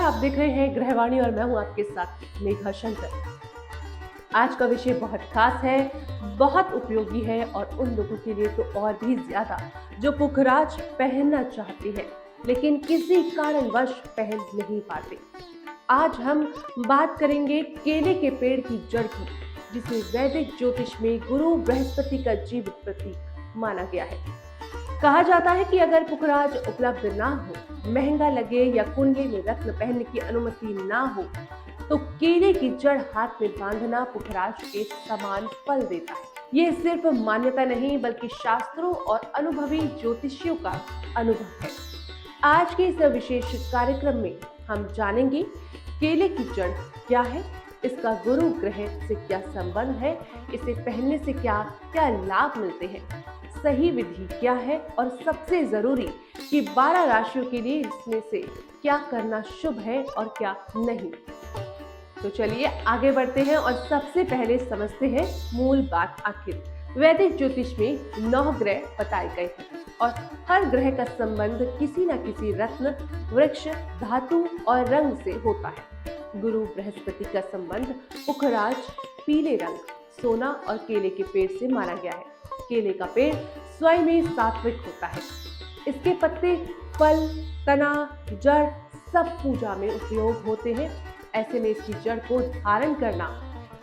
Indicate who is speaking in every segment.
Speaker 1: आप देख रहे हैं गृहवाणी और मैं हूं आपके साथ मेघा शंकर। आज का विषय बहुत खास है, बहुत उपयोगी है और उन लोगों के लिए तो और भी ज्यादा जो पुखराज पहनना चाहते हैं लेकिन किसी कारणवश पहन नहीं पाते। आज हम बात करेंगे केले के पेड़ की जड़ की, जिसे वैदिक ज्योतिष में गुरु बृहस्पति का जीवित प्रतीक माना गया है। कहा जाता है कि अगर पुखराज उपलब्ध ना हो, महंगा लगे या कुंडली में रत्न पहनने की अनुमति ना हो, तो केले की जड़ हाथ में बांधना पुखराज के समान फल देता है। ये सिर्फ मान्यता नहीं बल्कि शास्त्रों और अनुभवी ज्योतिषियों का अनुभव है। आज के इस विशेष कार्यक्रम में हम जानेंगे केले की जड़ क्या है, इसका गुरु ग्रह से क्या संबंध है, इसे पहनने से क्या क्या लाभ मिलते हैं, सही विधि क्या है और सबसे जरूरी कि 12 राशियों के लिए इसमें से क्या करना शुभ है और क्या नहीं। तो चलिए आगे बढ़ते हैं और सबसे पहले समझते हैं मूल बात। आखिर वैदिक ज्योतिष में 9 ग्रह बताए गए हैं और हर ग्रह का संबंध किसी न किसी रत्न, वृक्ष, धातु और रंग से होता है। गुरु बृहस्पति का संबंध पुखराज, पीले रंग, सोना और केले के पेड़ से माना गया है। केले का पेड़ स्वयं में सात्विक होता है। इसके पत्ते, फल, तना, जड़ सब पूजा में उपयोग होते हैं। ऐसे में इसकी जड़ को धारण करना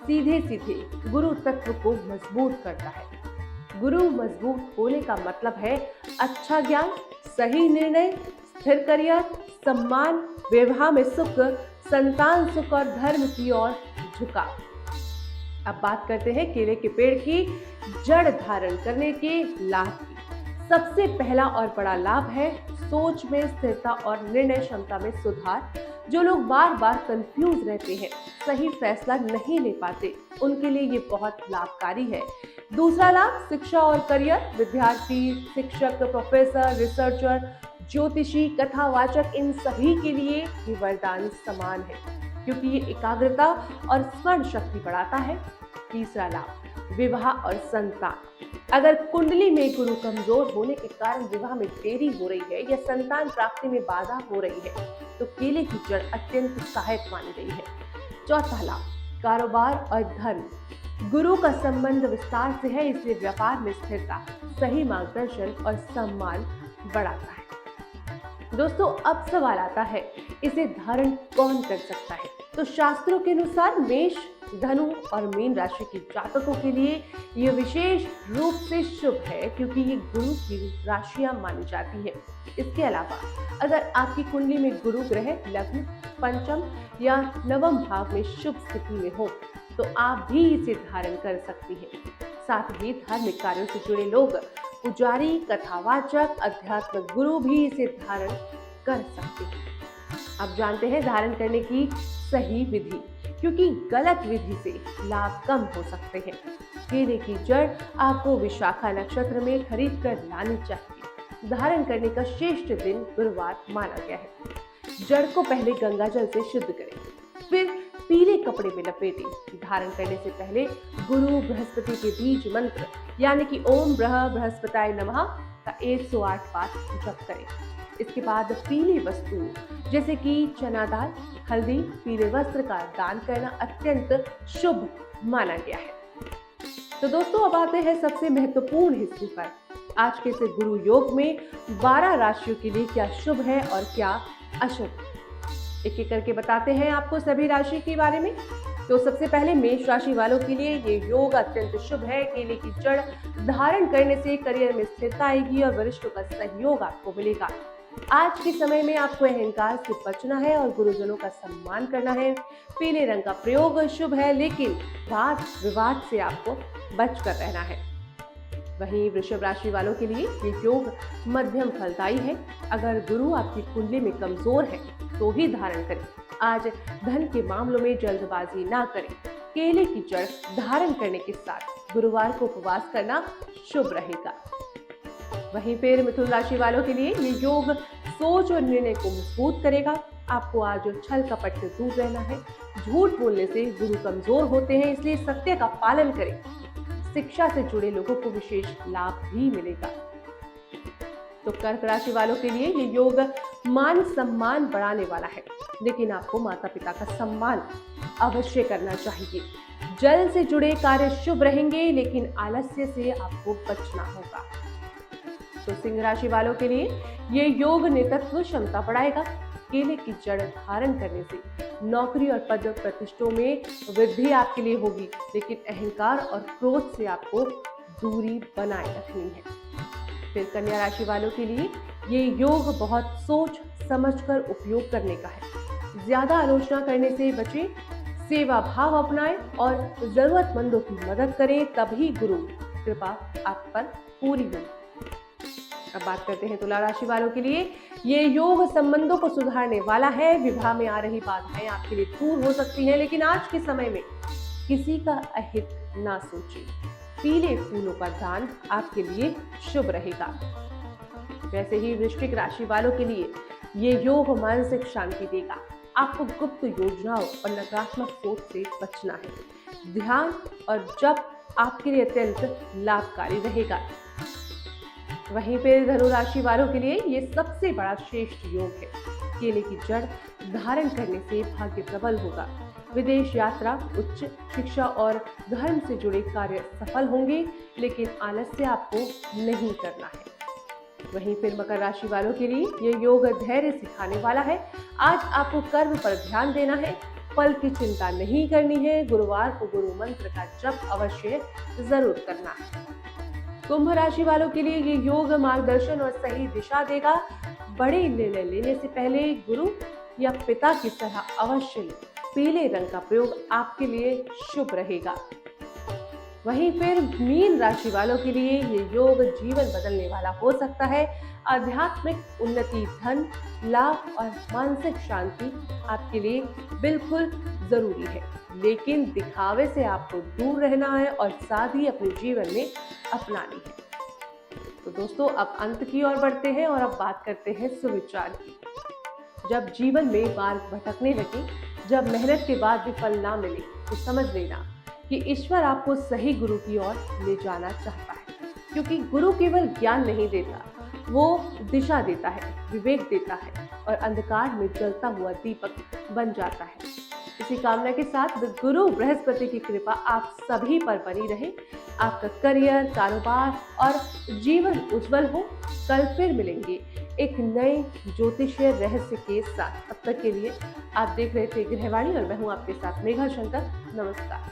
Speaker 1: सीधे सीधे गुरु तत्व को मजबूत करता है। गुरु मजबूत होने का मतलब है अच्छा ज्ञान, सही निर्णय, स्थिर करियर, सम्मान, विवाह में सुख, संतान सुख और धर्म की ओर झुकाव। अब बात करते हैं केले के पेड़ की जड़ धारण करने के लाभ की। सबसे पहला और बड़ा लाभ है सोच में स्थिरता और निर्णय क्षमता में सुधार। जो लोग बार बार कंफ्यूज रहते हैं, सही फैसला नहीं ले पाते, उनके लिए ये बहुत लाभकारी है। दूसरा लाभ शिक्षा और करियर। विद्यार्थी, शिक्षक, प्रोफेसर, रिसर्चर, ज्योतिषी, कथावाचक, इन सभी के लिए ये वरदान समान है क्योंकि ये एकाग्रता और स्मरण शक्ति बढ़ाता है। तीसरा लाभ विवाह और संतान। अगर कुंडली में गुरु कमजोर होने के कारण विवाह में देरी हो रही है या संतान प्राप्ति में बाधा हो रही है तो केले की जड़ अत्यंत सहायक मानी गई है। चौथा लाभ कारोबार और धन। गुरु का संबंध विस्तार से है, इसलिए व्यापार में स्थिरता, सही मार्गदर्शन और सम्मान बढ़ाता है। दोस्तों अब सवाल आता है, इसे धारण कौन कर सकता है? तो शास्त्रों के अनुसार मेष, धनु और मीन राशि के जातकों के लिए ये विशेष रूप से शुभ है क्योंकि ये गुरु की राशियां मानी जाती है। इसके अलावा अगर आपकी कुंडली में गुरु ग्रह लग्न, पंचम या नवम भाव में शुभ स्थिति में हो तो आप भी इसे धारण कर सकती हैं। साथ ही धार्मिक कार्यों से जुड़े लोग, पुजारी, कथावाचक, अध्यात्म गुरु भी इसे धारण कर सकते हैं। अब जानते हैं धारण करने की सही विधि, क्योंकि गलत विधि से लाभ कम हो सकते हैं। केले की जड़ आपको विशाखा नक्षत्र में खरीद कर लानी चाहिए। धारण करने का श्रेष्ठ दिन गुरुवार माना गया है। जड़ को पहले गंगा जल से शुद्ध करें, फिर पीले कपड़े में लपेटें। धारण करने से पहले गुरु बृहस्पति के बीज मंत्र यानी कि ओम बृहस्पताय नमः का 108 बार जप करें। इसके बाद पीली वस्तु जैसे कि चना दाल, हल्दी, पीले वस्त्र का दान करना अत्यंत शुभ माना गया है। तो दोस्तों अब आते हैं सबसे महत्वपूर्ण हिस्से पर। आज के इस गुरु योग में 12 राशियों के लिए क्या शुभ है और क्या अशुभ, एक एक करके बताते हैं आपको सभी राशि के बारे में। तो सबसे पहले मेष राशि वालों के लिए ये योग अत्यंत शुभ है। केले की जड़ धारण करने से करियर में स्थिरता आएगी और वरिष्ठों का सहयोग आपको मिलेगा। आज के समय में आपको अहंकार से बचना है और गुरुजनों का सम्मान करना है। पीले रंग का प्रयोग शुभ है, लेकिन वाद विवाद से आपको बचकर रहना है। वहीं वृषभ राशि वालों के लिए ये योग मध्यम फलदायी है। अगर गुरु आपकी कुंडली में कमजोर है तो ही धारण करें। आज धन के मामलों में जल्दबाजी ना करें। केले की जड़ धारण करने के साथ गुरुवार को उपवास करना शुभ रहेगा। वहीं फिर मिथुन राशि वालों के लिए ये योग सोच और निर्णय को मजबूत करेगा। आपको आज छल कपट से दूर रहना है। झूठ बोलने से गुरु कमजोर होते हैं, इसलिए सत्य का पालन करें। शिक्षा से जुड़े लोगों को विशेष लाभ भी मिलेगा। तो कर्क राशि वालों के लिए ये योग मान सम्मान बढ़ाने वाला है। लेकिन आपको माता पिता का सम्मान अवश्य करना चाहिए। जल से जुड़े कार्य शुभ रहेंगे, लेकिन आलस्य से आपको बचना होगा। तो सिंह राशि वालों के लिए ये योग नेतृत्व क्षमता बढ़ाएगा। केले की जड़ धारण करने से नौकरी और पद प्रतिष्ठों में वृद्धि आपके लिए होगी, लेकिन अहंकार और क्रोध से आपको दूरी बनाए रखनी है। फिर कन्या राशि वालों के लिए ये योग बहुत सोच समझकर उपयोग करने का है। ज्यादा आलोचना करने से बचें, सेवा भाव अपनाएं और जरूरतमंदों की मदद करें, तभी गुरु कृपा आप पर पूरी होगी। अब बात करते हैं तुला राशि वालों के लिए। ये योग संबंधों को सुधारने वाला है। विवाह में आ रही बाधाएं आपके लिए दूर हो सकती हैं, लेकिन आज के समय में किसी का अहित ना सोचें। पीले फूलों का दान आपके लिए शुभ रहेगा। वैसे ही वृश्चिक राशि वालों के लिए ये योग मानसिक शांति देगा। आपको गुप्त योजनाओं और नकारात्मक सोच से बचना है। ध्यान और जप आपके लिए अत्यंत लाभकारी रहेगा। वहीं पर धनु राशि वालों के लिए ये सबसे बड़ा श्रेष्ठ योग है। केले की जड़ धारण करने से भाग्य प्रबल होगा। विदेश यात्रा, उच्च शिक्षा और धर्म से जुड़े कार्य सफल होंगे, लेकिन आलस्य आपको नहीं करना है। वहीं फिर मकर राशि वालों के लिए ये योग धैर्य सिखाने वाला है। आज आपको कर्म पर ध्यान देना है, फल की चिंता नहीं करनी है। गुरुवार को गुरु मंत्र का जप अवश्य जरूर करना है। कुंभ राशि वालों के लिए ये योग मार्गदर्शन और सही दिशा देगा। बड़े निर्णय लेने से पहले गुरु या पिता की सलाह अवश्य लें। पीले रंग का प्रयोग आपके लिए शुभ रहेगा। वहीं फिर मीन राशि वालों के लिए ये योग जीवन बदलने वाला हो सकता है। आध्यात्मिक उन्नति, धन लाभ और मानसिक शांति आपके लिए बिल्कुल जरूरी है, लेकिन दिखावे से आपको दूर रहना है और सादगी अपने जीवन में अपनानी है। तो दोस्तों, अब अंत की ओर बढ़ते हैं और अब बात करते हैं सुविचार की। जब जीवन में मार्ग भटकने लगे, जब मेहनत के बाद भी फल ना मिले, तो समझ लेना कि ईश्वर आपको सही गुरु की ओर ले जाना चाहता है। क्योंकि गुरु केवल ज्ञान नहीं देता, वो दिशा देता है, विवेक देता है और अंधकार में जलता हुआ दीपक बन जाता है। इसी कामना के साथ गुरु बृहस्पति की कृपा आप सभी पर बनी रहे। आपका करियर, कारोबार और जीवन उज्जवल हो। कल फिर मिलेंगे एक नए ज्योतिषीय रहस्य के साथ। अब तक के लिए आप देख रहे थे गृहवाणी और मैं हूं आपके साथ मेघा शंकर। नमस्कार।